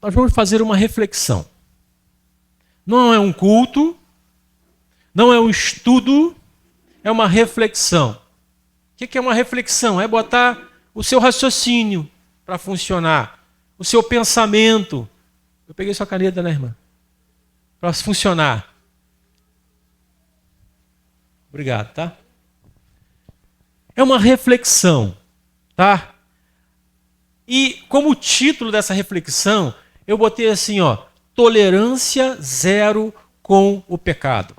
nós vamos fazer uma reflexão. Não é um culto, não é um estudo, é uma reflexão. O que é uma reflexão? É botar o seu raciocínio para funcionar, o seu pensamento. Eu peguei sua caneta, né, irmã? Para funcionar. Obrigado, tá? É uma reflexão, tá? E como título dessa reflexão, eu botei assim, ó, tolerância zero com o pecado.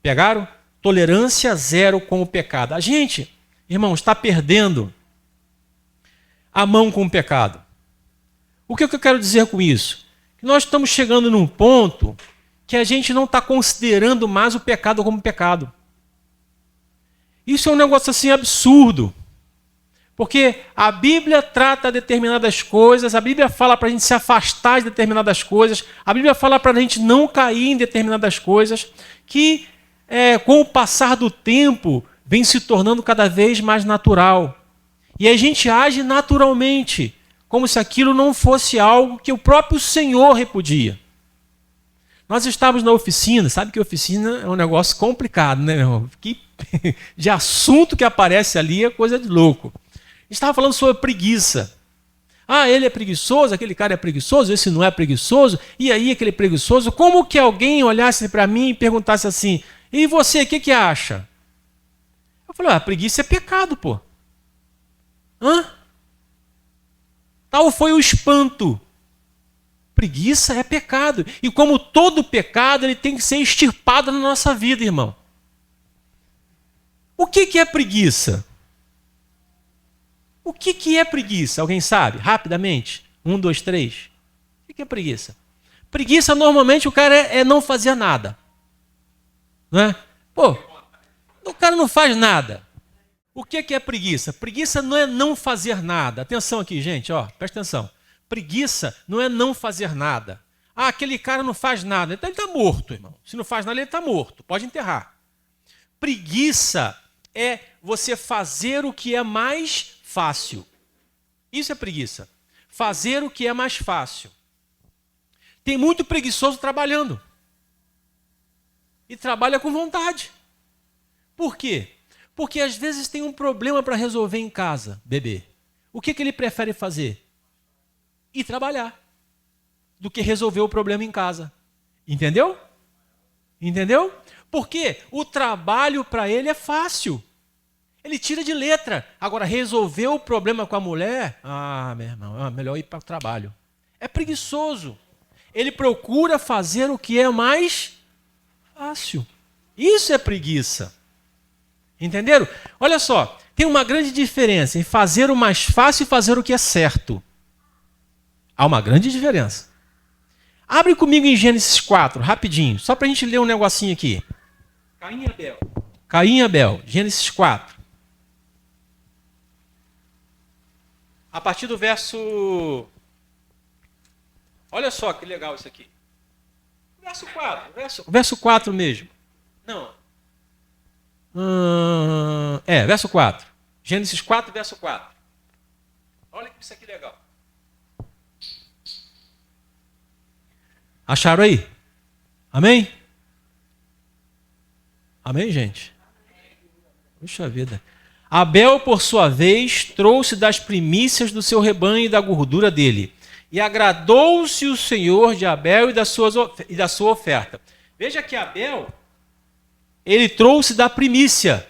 Pegaram? Tolerância zero com o pecado. A gente, irmãos, está perdendo a mão com o pecado. O que eu quero dizer com isso? Que nós estamos chegando num ponto que a gente não está considerando mais o pecado como pecado. Isso é um negócio assim absurdo. Porque a Bíblia trata determinadas coisas, a Bíblia fala para a gente se afastar de determinadas coisas, a Bíblia fala para a gente não cair em determinadas coisas, que com o passar do tempo vem se tornando cada vez mais natural. E a gente age naturalmente, como se aquilo não fosse algo que o próprio Senhor repudia. Nós estávamos na oficina, sabe que oficina é um negócio complicado, né, meu irmão? Que de assunto que aparece ali é coisa de louco. Estava falando sobre preguiça. Ah, ele é preguiçoso, aquele cara é preguiçoso, esse não é preguiçoso, e aí aquele preguiçoso. Como que alguém olhasse para mim e perguntasse assim, e você, o que acha? Eu falei, preguiça é pecado, pô. Hã? Tal foi o espanto. Preguiça é pecado. E como todo pecado, ele tem que ser extirpado na nossa vida, irmão. O que é preguiça? O que é preguiça? Alguém sabe? Rapidamente. 1, 2, 3. O que é preguiça? Preguiça, normalmente, o cara é não fazer nada. Não é? Pô, o cara não faz nada. O que é preguiça? Preguiça não é não fazer nada. Atenção aqui, gente, ó, presta atenção. Preguiça não é não fazer nada. Ah, aquele cara não faz nada. Então ele está morto, irmão. Se não faz nada, ele está morto. Pode enterrar. Preguiça é você fazer o que é mais fácil. Isso é preguiça. Fazer o que é mais fácil. Tem muito preguiçoso trabalhando. E trabalha com vontade. Por quê? Porque às vezes tem um problema para resolver em casa, bebê. O que ele prefere fazer? Ir trabalhar. Do que resolver o problema em casa. Entendeu? Entendeu? Porque o trabalho para ele é fácil. Ele tira de letra. Agora, resolver o problema com a mulher, meu irmão, melhor ir para o trabalho. É preguiçoso. Ele procura fazer o que é mais fácil. Isso é preguiça. Entenderam? Olha só, tem uma grande diferença em fazer o mais fácil e fazer o que é certo. Há uma grande diferença. Abre comigo em Gênesis 4, rapidinho, só para a gente ler um negocinho aqui. Caim e Abel. Caim e Abel, Gênesis 4. A partir do verso... Olha só que legal isso aqui. Verso 4. Verso 4 mesmo. Não. Verso 4. Gênesis 4, verso 4. Olha que isso aqui legal. Acharam aí? Amém? Amém, gente? Puxa vida. Abel, por sua vez, trouxe das primícias do seu rebanho e da gordura dele. E agradou-se o Senhor de Abel e da sua oferta. Veja que Abel, ele trouxe da primícia.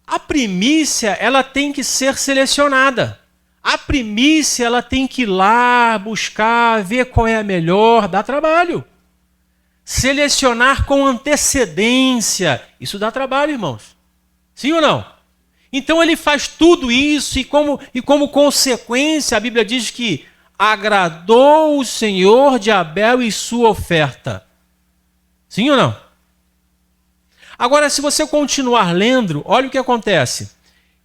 A primícia, ela tem que ser selecionada. A primícia, ela tem que ir lá, buscar, ver qual é a melhor, dá trabalho. Selecionar com antecedência, isso dá trabalho, irmãos. Sim ou não? Então ele faz tudo isso e como consequência, a Bíblia diz que agradou o Senhor de Abel e sua oferta. Sim ou não? Agora, se você continuar lendo, olha o que acontece.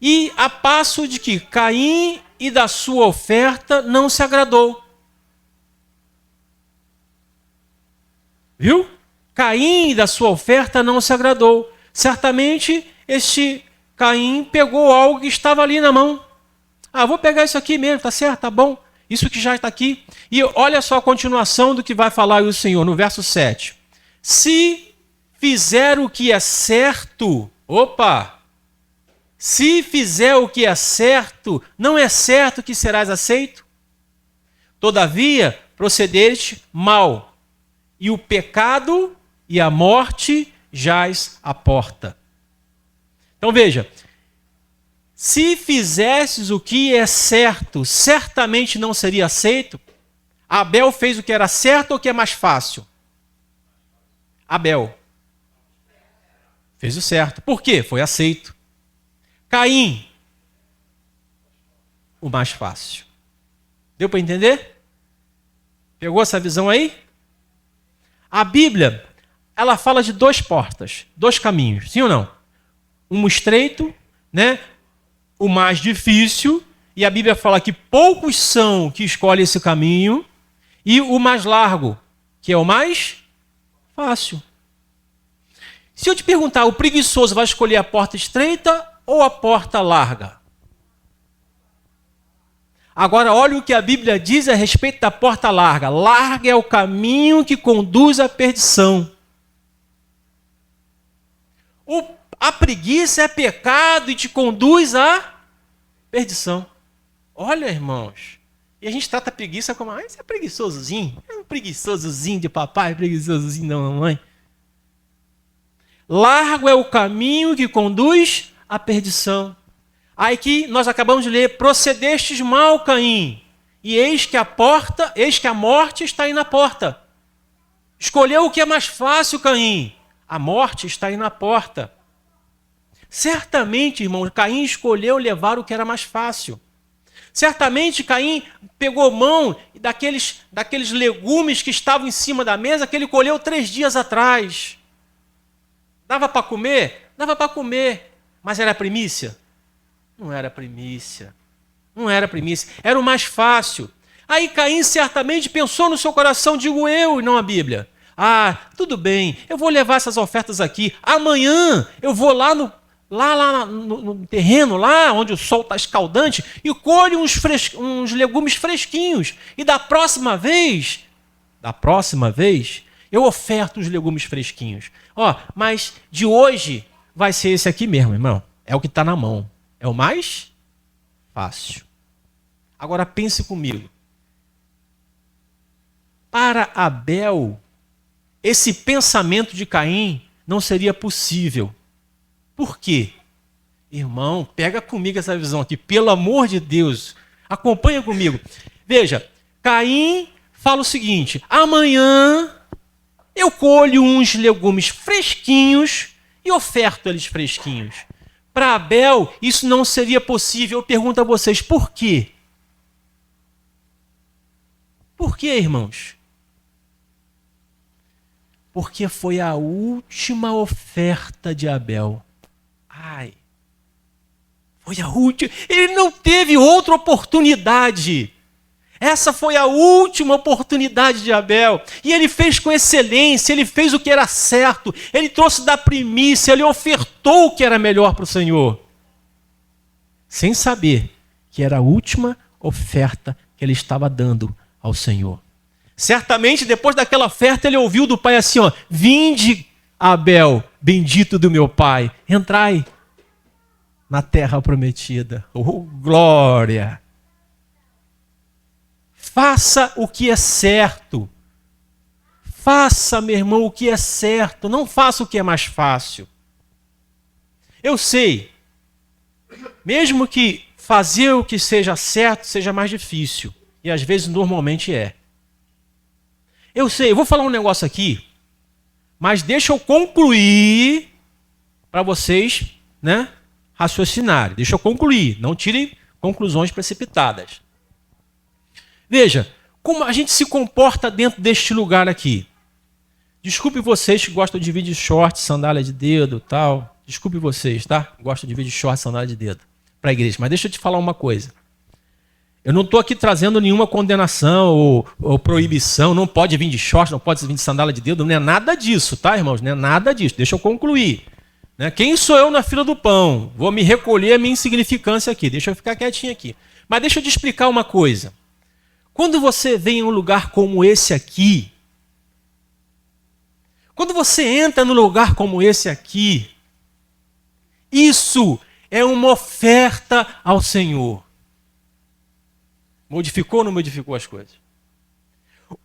E a passo de que Caim e da sua oferta não se agradou. Viu? Caim e da sua oferta não se agradou. Certamente, este Caim pegou algo que estava ali na mão. Vou pegar isso aqui mesmo, tá certo, tá bom. Isso que já está aqui. E olha só a continuação do que vai falar o Senhor no verso 7. Se fizer o que é certo, se fizer o que é certo, não é certo que serás aceito? Todavia, procederes mal, e o pecado e a morte jaz à porta. Então veja, se fizesses o que é certo, certamente não seria aceito? Abel fez o que era certo ou o que é mais fácil? Abel fez o certo. Por quê? Foi aceito. Caim, o mais fácil. Deu para entender? Pegou essa visão aí? A Bíblia, ela fala de duas portas, dois caminhos, sim ou não? Um estreito, né? O mais difícil, e a Bíblia fala que poucos são que escolhem esse caminho, e o mais largo, que é o mais fácil. Se eu te perguntar, o preguiçoso vai escolher a porta estreita ou a porta larga? Agora, olha o que a Bíblia diz a respeito da porta larga. Larga é o caminho que conduz à perdição. A preguiça é pecado e te conduz à perdição. Olha, irmãos, e a gente trata a preguiça como, esse é preguiçosozinho. É um preguiçosozinho de papai, preguiçosozinho da mamãe. Largo é o caminho que conduz à perdição. Aí que nós acabamos de ler, procedestes mal, Caim, e eis que a morte está aí na porta. Escolheu o que é mais fácil, Caim. A morte está aí na porta. Certamente, irmão, Caim escolheu levar o que era mais fácil. Certamente Caim pegou mão daqueles legumes que estavam em cima da mesa que ele colheu 3 dias atrás. Dava para comer? Dava para comer. Mas era primícia? Não era primícia. Não era primícia. Era o mais fácil. Aí Caim certamente pensou no seu coração, digo eu e não a Bíblia. Tudo bem, eu vou levar essas ofertas aqui. Amanhã eu vou lá no terreno, lá onde o sol está escaldante, e colho uns legumes fresquinhos. E da próxima vez, eu oferto os legumes fresquinhos. Mas de hoje vai ser esse aqui mesmo, irmão. É o que está na mão. É o mais fácil. Agora pense comigo. Para Abel, esse pensamento de Caim não seria possível. Por quê? Irmão, pega comigo essa visão aqui, pelo amor de Deus. Acompanha comigo. Veja, Caim fala o seguinte: amanhã eu colho uns legumes fresquinhos e oferto eles fresquinhos. Para Abel, isso não seria possível. Eu pergunto a vocês, por quê? Por quê, irmãos? Porque foi a última oferta de Abel. Foi a última. Ele não teve outra oportunidade. Essa foi a última oportunidade de Abel. E ele fez com excelência, ele fez o que era certo, ele trouxe da primícia, ele ofertou o que era melhor para o Senhor. Sem saber que era a última oferta que ele estava dando ao Senhor. Certamente, depois daquela oferta, ele ouviu do pai assim, vinde, Abel, bendito do meu pai, entrai na terra prometida. Oh, glória! Faça o que é certo. Faça, meu irmão, o que é certo. Não faça o que é mais fácil. Eu sei, mesmo que fazer o que seja certo seja mais difícil. E às vezes normalmente é. Eu sei, eu vou falar um negócio aqui, mas deixa eu concluir para vocês, raciocinarem. Deixa eu concluir, não tirem conclusões precipitadas. Veja, como a gente se comporta dentro deste lugar aqui. Desculpe vocês que gostam de vídeo short, sandália de dedo, tal. Desculpe vocês, tá? Gostam de vídeo short, sandália de dedo para a igreja. Mas deixa eu te falar uma coisa. Eu não estou aqui trazendo nenhuma condenação ou proibição. Não pode vir de short, não pode vir de sandália de dedo. Não é nada disso, tá, irmãos? Não é nada disso. Deixa eu concluir. Quem sou eu na fila do pão? Vou me recolher a minha insignificância aqui. Deixa eu ficar quietinho aqui. Mas deixa eu te explicar uma coisa. Quando você vem em um lugar como esse aqui, quando você entra num lugar como esse aqui, isso é uma oferta ao Senhor. Modificou ou não modificou as coisas?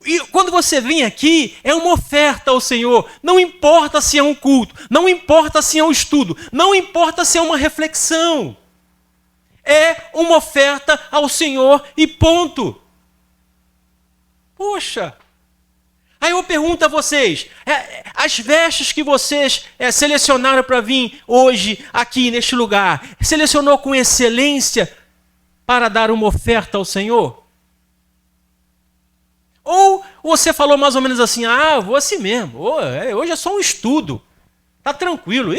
E quando você vem aqui, é uma oferta ao Senhor. Não importa se é um culto, não importa se é um estudo, não importa se é uma reflexão. É uma oferta ao Senhor e ponto. Poxa! Aí eu pergunto a vocês, as vestes que vocês selecionaram para vir hoje aqui neste lugar, selecionou com excelência para dar uma oferta ao Senhor? Ou você falou mais ou menos assim, vou assim mesmo, hoje é só um estudo, tá tranquilo,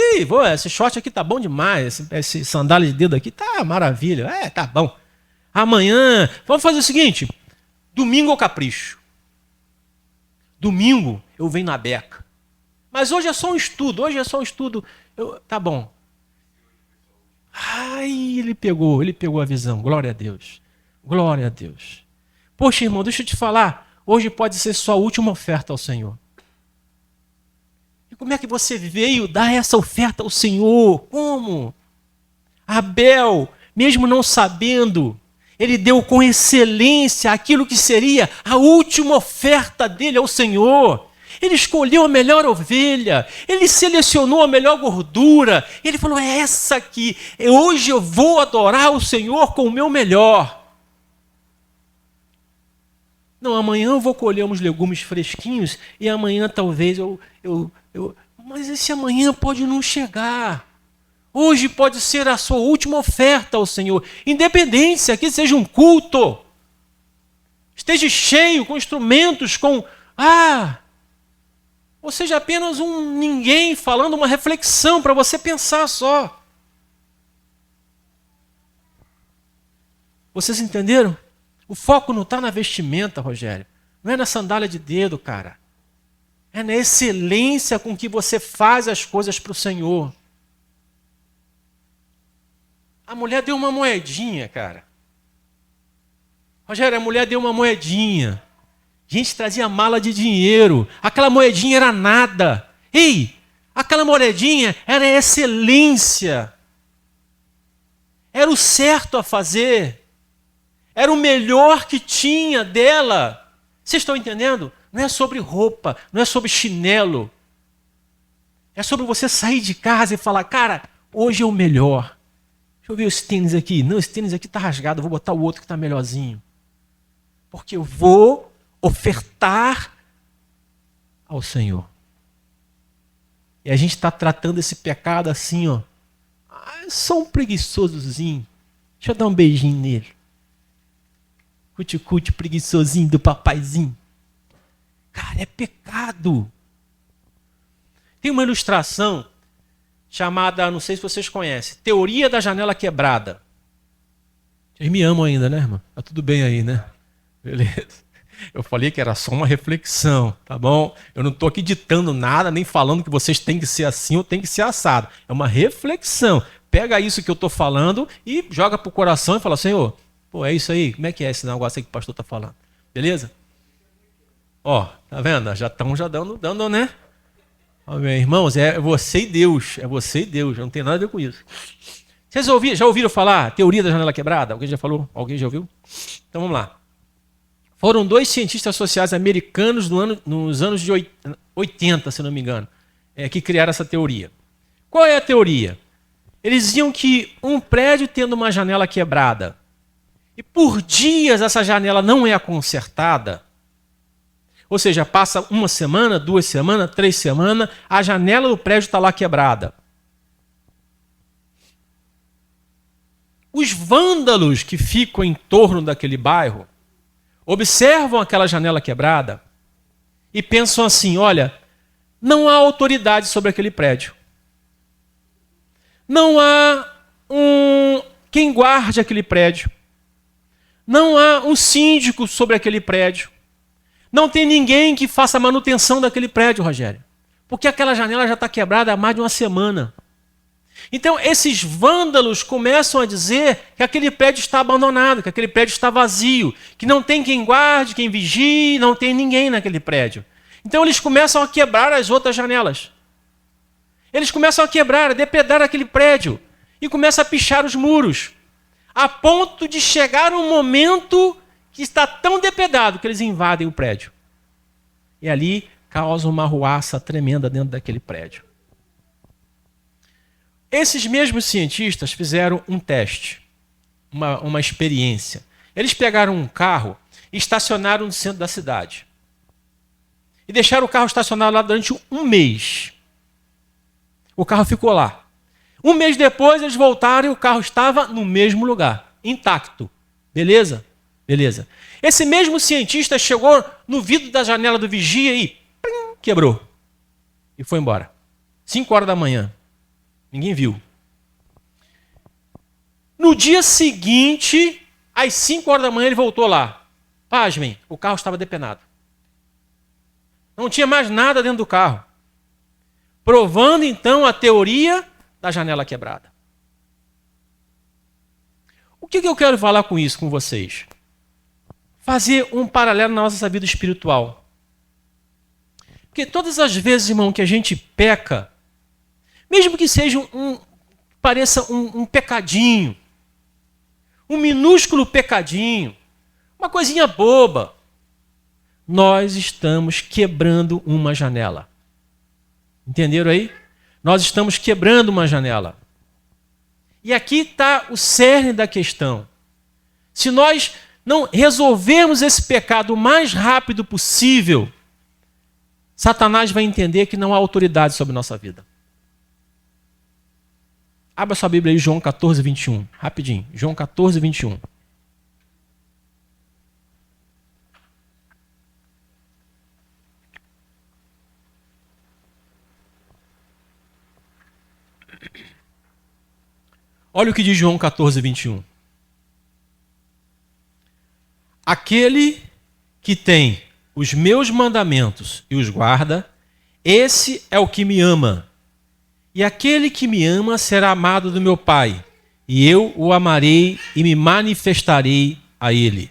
esse short aqui tá bom demais, esse sandália de dedo aqui tá maravilha, tá bom. Amanhã, vamos fazer o seguinte, domingo eu capricho. Domingo eu venho na beca. Mas hoje é só um estudo, tá bom. Ele pegou a visão, glória a Deus, glória a Deus. Poxa, irmão, deixa eu te falar, hoje pode ser sua última oferta ao Senhor. E como é que você veio dar essa oferta ao Senhor? Como? Abel, mesmo não sabendo, ele deu com excelência aquilo que seria a última oferta dele ao Senhor. Ele escolheu a melhor ovelha, ele selecionou a melhor gordura. Ele falou, é essa aqui, hoje eu vou adorar o Senhor com o meu melhor. Não, amanhã eu vou colher uns legumes fresquinhos e amanhã talvez mas esse amanhã pode não chegar. Hoje pode ser a sua última oferta ao Senhor. Independente se aqui seja um culto. Esteja cheio com instrumentos, ou seja apenas um ninguém falando uma reflexão para você pensar só. Vocês entenderam? O foco não está na vestimenta, Rogério. Não é na sandália de dedo, cara. É na excelência com que você faz as coisas para o Senhor. A mulher deu uma moedinha, cara. Rogério, a mulher deu uma moedinha. Gente, trazia mala de dinheiro. Aquela moedinha era nada. Aquela moedinha era excelência. Era o certo a fazer. Era o melhor que tinha dela. Vocês estão entendendo? Não é sobre roupa, não é sobre chinelo. É sobre você sair de casa e falar, cara, hoje é o melhor. Deixa eu ver esse tênis aqui. Não, esse tênis aqui está rasgado, eu vou botar o outro que está melhorzinho. Porque eu vou ofertar ao Senhor. E a gente está tratando esse pecado assim, só um preguiçosozinho. Deixa eu dar um beijinho nele. Cuti-cuti, preguiçosinho do papaizinho. Cara, é pecado. Tem uma ilustração chamada, não sei se vocês conhecem, Teoria da Janela Quebrada. Vocês me amam ainda, né, irmão? Tá tudo bem aí, né? Beleza. Eu falei que era só uma reflexão, tá bom? Eu não estou aqui ditando nada, nem falando que vocês têm que ser assim ou têm que ser assado. É uma reflexão. Pega isso que eu estou falando e joga pro coração e fala, Senhor, é isso aí, como é que é esse negócio aí que o pastor está falando? Beleza? Tá vendo? Já estão dando, né? Amém. Irmãos, é você e Deus, não tem nada a ver com isso. Vocês já ouviram falar Teoria da Janela Quebrada? Alguém já falou? Alguém já ouviu? Então vamos lá. Foram 2 cientistas sociais americanos nos anos de 80, se não me engano, que criaram essa teoria. Qual é a teoria? Eles diziam que um prédio tendo uma janela quebrada, e por dias essa janela não é consertada, ou seja, passa 1 semana, 2 semanas, 3 semanas, a janela do prédio está lá quebrada. Os vândalos que ficam em torno daquele bairro observam aquela janela quebrada e pensam assim, olha, não há autoridade sobre aquele prédio. Não há quem guarde aquele prédio. Não há um síndico sobre aquele prédio. Não tem ninguém que faça a manutenção daquele prédio, Rogério. Porque aquela janela já está quebrada há mais de 1 semana. Então, esses vândalos começam a dizer que aquele prédio está abandonado, que aquele prédio está vazio, que não tem quem guarde, quem vigie, não tem ninguém naquele prédio. Então, eles começam a quebrar as outras janelas. Eles começam a quebrar, a depredar aquele prédio e começam a pichar os muros, a ponto de chegar um momento que está tão depredado que eles invadem o prédio. E ali causa uma ruaça tremenda dentro daquele prédio. Esses mesmos cientistas fizeram um teste, uma experiência. Eles pegaram um carro e estacionaram no centro da cidade. E deixaram o carro estacionado lá durante um mês. O carro ficou lá. Um mês depois eles voltaram e o carro estava no mesmo lugar, intacto. Beleza? Beleza. Esse mesmo cientista chegou no vidro da janela do vigia e quebrou. E foi embora. 5 horas da manhã. Ninguém viu. No dia seguinte, às 5 horas da manhã, ele voltou lá. Pasmem, o carro estava depenado. Não tinha mais nada dentro do carro. Provando, então, a teoria da janela quebrada. O que eu quero falar com isso com vocês? Fazer um paralelo na nossa vida espiritual. Porque todas as vezes, irmão, que a gente peca, mesmo que seja pareça um pecadinho, um minúsculo pecadinho, uma coisinha boba, nós estamos quebrando uma janela. Entenderam aí? Nós estamos quebrando uma janela. E aqui está o cerne da questão. Se nós não resolvermos esse pecado o mais rápido possível, Satanás vai entender que não há autoridade sobre nossa vida. Abra sua Bíblia aí, João 14, 21. Rapidinho. João 14, 21. Olha o que diz João 14, 21. Aquele que tem os meus mandamentos e os guarda, esse é o que me ama. E aquele que me ama será amado do meu Pai, e eu o amarei e me manifestarei a ele.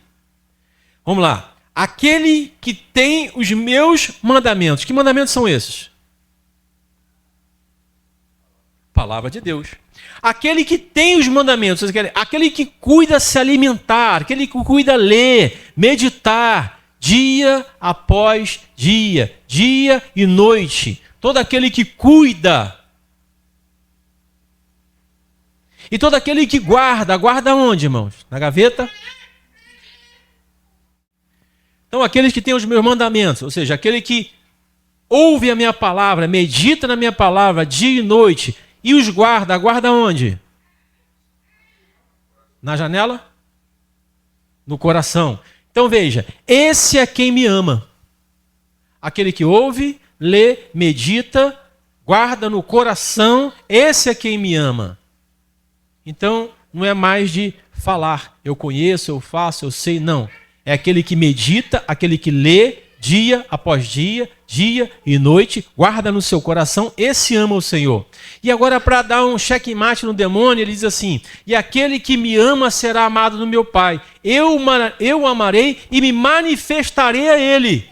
Vamos lá. Aquele que tem os meus mandamentos. Que mandamentos são esses? Palavra de Deus. Aquele que tem os mandamentos, aquele que cuida se alimentar, aquele que cuida ler, meditar, dia após dia, dia e noite. Todo aquele que cuida. E todo aquele que guarda, guarda onde, irmãos? Na gaveta? Então, aqueles que têm os meus mandamentos, ou seja, aquele que ouve a minha palavra, medita na minha palavra dia e noite, e os guarda, guarda onde? Na janela? No coração. Então veja, esse é quem me ama. Aquele que ouve, lê, medita, guarda no coração, esse é quem me ama. Então, não é mais de falar, eu conheço, eu faço, eu sei, não. É aquele que medita, aquele que lê dia após dia, dia e noite, guarda no seu coração, esse ama o Senhor. E agora, para dar um checkmate no demônio, ele diz assim, e aquele que me ama será amado do meu Pai. Eu o amarei e me manifestarei a ele.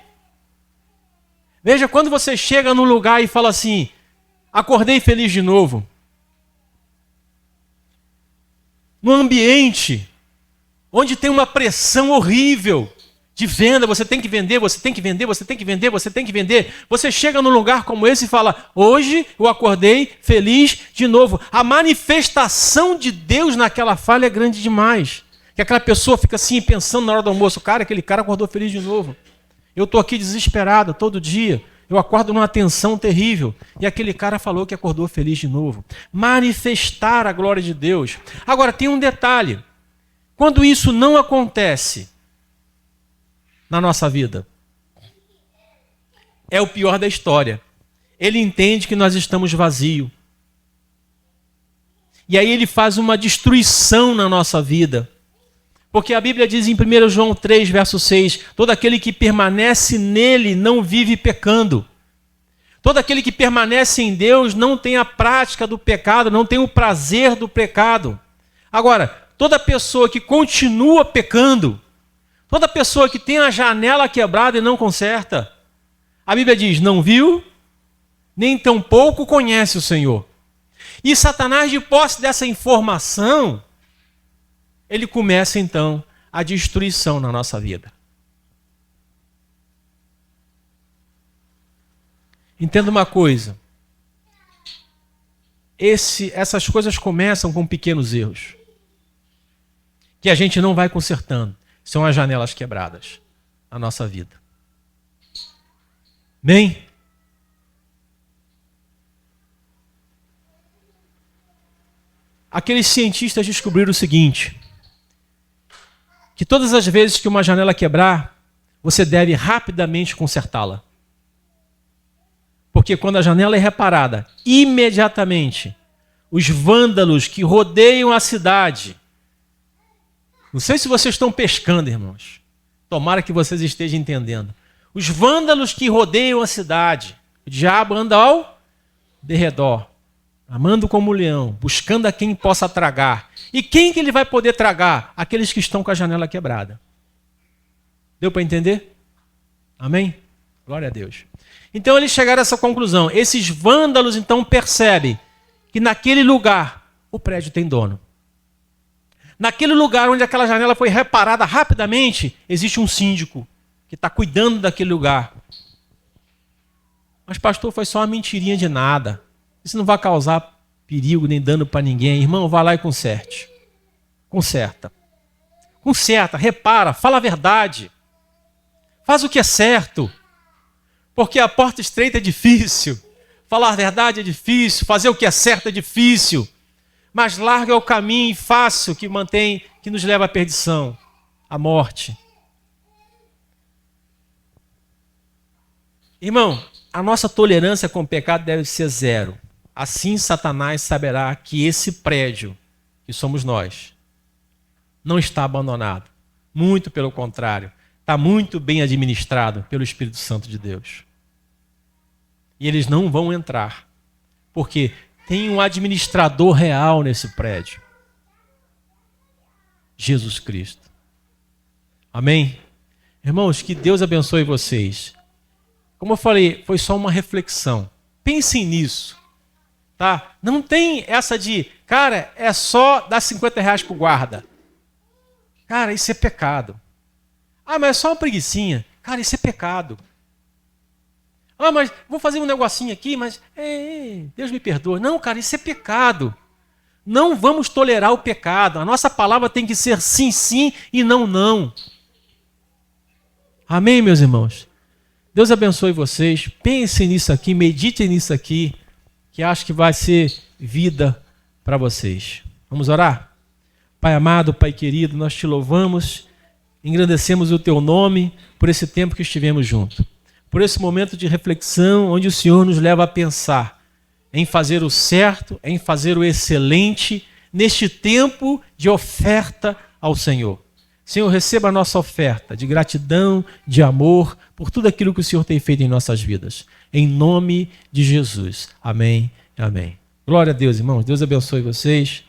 Veja, quando você chega num lugar e fala assim, acordei feliz de novo. Num ambiente onde tem uma pressão horrível de venda, você tem que vender, você tem que vender, você tem que vender, você tem que vender. Você chega num lugar como esse e fala, hoje eu acordei feliz de novo. A manifestação de Deus naquela fala é grande demais. Que aquela pessoa fica assim pensando na hora do almoço, cara, aquele cara acordou feliz de novo. Eu estou aqui desesperado todo dia. Eu acordo numa tensão terrível. E aquele cara falou que acordou feliz de novo. Manifestar a glória de Deus. Agora, tem um detalhe. Quando isso não acontece na nossa vida, é o pior da história. Ele entende que nós estamos vazios. E aí ele faz uma destruição na nossa vida. Porque a Bíblia diz em 1 João 3, verso 6, todo aquele que permanece nele não vive pecando. Todo aquele que permanece em Deus não tem a prática do pecado, não tem o prazer do pecado. Agora, toda pessoa que continua pecando, toda pessoa que tem a janela quebrada e não conserta, a Bíblia diz, não viu, nem tampouco conhece o Senhor. E Satanás, de posse dessa informação, ele começa então a destruição na nossa vida. Entenda uma coisa. Essas coisas começam com pequenos erros, que a gente não vai consertando. São as janelas quebradas na nossa vida. Amém? Aqueles cientistas descobriram o seguinte, que todas as vezes que uma janela quebrar, você deve rapidamente consertá-la. Porque quando a janela é reparada, imediatamente, os vândalos que rodeiam a cidade, não sei se vocês estão pescando, irmãos, tomara que vocês estejam entendendo. Os vândalos que rodeiam a cidade, o diabo anda ao derredor, amando como leão, buscando a quem possa tragar. E quem que ele vai poder tragar? Aqueles que estão com a janela quebrada. Deu para entender? Amém? Glória a Deus. Então eles chegaram a essa conclusão. Esses vândalos então percebem que naquele lugar o prédio tem dono. Naquele lugar onde aquela janela foi reparada rapidamente, existe um síndico que está cuidando daquele lugar. Mas pastor, foi só uma mentirinha de nada. Isso não vai causar perigo nem dano para ninguém. Irmão, vá lá e conserte. Conserta. Conserta, repara, fala a verdade. Faz o que é certo. Porque a porta estreita é difícil. Falar a verdade é difícil. Fazer o que é certo é difícil. Mas largo é o caminho fácil que nos leva à perdição, à morte. Irmão, a nossa tolerância com o pecado deve ser zero. Assim Satanás saberá que esse prédio, que somos nós, não está abandonado. Muito pelo contrário, está muito bem administrado pelo Espírito Santo de Deus. E eles não vão entrar, porque tem um administrador real nesse prédio. Jesus Cristo. Amém? Irmãos, que Deus abençoe vocês. Como eu falei, foi só uma reflexão. Pensem nisso. Tá? Não tem essa de, cara, é só dar 50 reais pro guarda. Cara, isso é pecado. Ah, mas é só uma preguicinha. Cara, isso é pecado. Ah, mas vou fazer um negocinho aqui, mas Deus me perdoa. Não, cara, isso é pecado. Não vamos tolerar o pecado. A nossa palavra tem que ser sim, sim e não, não. Amém, meus irmãos? Deus abençoe vocês. Pensem nisso aqui, meditem nisso aqui, que acho que vai ser vida para vocês. Vamos orar? Pai amado, Pai querido, nós te louvamos, engrandecemos o teu nome por esse tempo que estivemos juntos. Por esse momento de reflexão, onde o Senhor nos leva a pensar em fazer o certo, em fazer o excelente, neste tempo de oferta ao Senhor. Senhor, receba a nossa oferta de gratidão, de amor, por tudo aquilo que o Senhor tem feito em nossas vidas. Em nome de Jesus. Amém e amém. Glória a Deus, irmãos. Deus abençoe vocês.